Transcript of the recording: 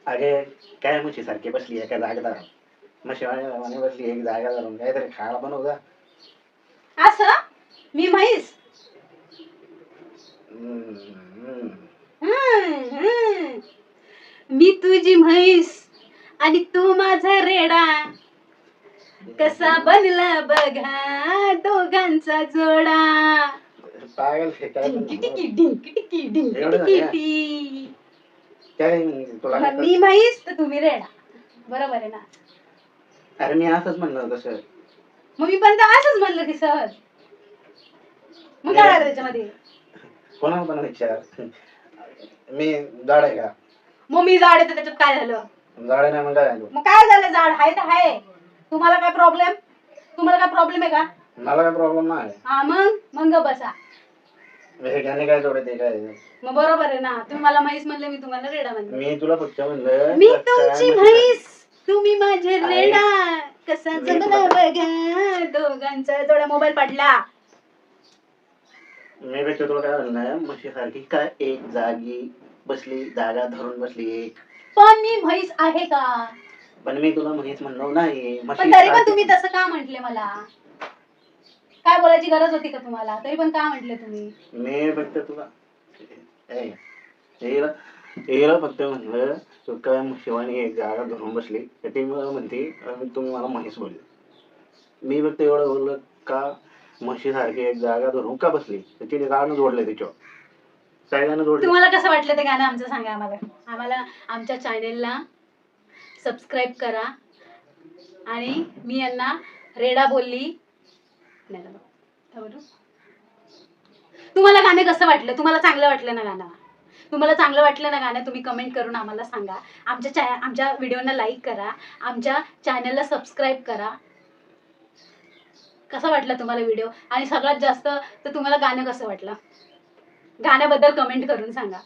अगे काय म्हशी सारखी बसली एका जागेदार म्हशी बसली एक जागा धरून काहीतरी खायला बनवता. असं मी म्हैस. मी तुझी म्हैस आणि तू माझा रेडा, कसा बनला बघा दोघांचा जोडा. पागल ढिंकी टिकी ढिंकी टिकी ढिंकी टिकी. काय तुला मी म्हैस तर तुम्ही रेडा, बरोबर आहे ना? अरे मी असंच म्हणलं तसं. मग मी पण तर असंच म्हणलं की सहज. मग काय झालं त्याच्यामध्ये? कोणाला पण विचार मी जाड आहे का? मग मी जाड आहे तर त्याच्यात काय झालं? जाड नाही मग काय झालं? मग काय झालं? जाड आहे तर आहे. तुम्हाला काय प्रॉब्लेम? तुम्हाला काय प्रॉब्लेम आहे का? मला काय प्रॉब्लेम नाही. हा मग बसा. हे काय जोडते काय? मग बरोबर आहे ना, तुम्ही मला म्हैस म्हणले, मी तुम्हाला रेडा म्हणले. मी तुला फक्त म्हणलं मी तुमची म्हैस तुम्ही माझे रेडा, कसा जमला बघा दोघांचा जोडा. मोबाईल पडला. मी भेटतो तुला काय म्हणलं, म्हशी सारखी काय एक जागी बसली, जागा धरून बसली एक. पण मी म्हैस आहे का? पण मी तुला म्हैस म्हणलो नाही. पण तरी पण तुम्ही तसं का म्हटले? मला काय बोलायची गरज होती का तुम्हाला? तरी पण का म्हटले तुम्ही? मी फक्त तुला हिला फक्त म्हणलं तू काय शिवानी एक जागा धरून बसली, ती मला म्हणते तुम्ही मला म्हैस बोलले. मी फक्त एवढं बोललो का म्हशीसारखी एक जागा धरून का बसली, तर तिने गाणं जोडलंय त्याच्यावर. काय गाणं जोडलं? तुम्हाला कसं वाटलं ते गाणं आमचं सांगा आम्हाला आमच्या चॅनेलला सबस्क्राईब करा. आणि मी यांना रेडा बोलली नाही. तुम्हाला गाणं कसं वाटलं? तुम्हाला चांगलं वाटलं ना गाणं? तुम्हाला चांगलं वाटलं ना गाणं? तुम्ही कमेंट करून आम्हाला सांगा. आमच्या व्हिडिओना लाईक करा, आमच्या चॅनलला सबस्क्राईब करा. कसा वाटला तुम्हाला व्हिडिओ? आणि सगळ्यात जास्त तर तुम्हाला गाणं कसं वाटलं? गाण्याबद्दल कमेंट करून सांगा.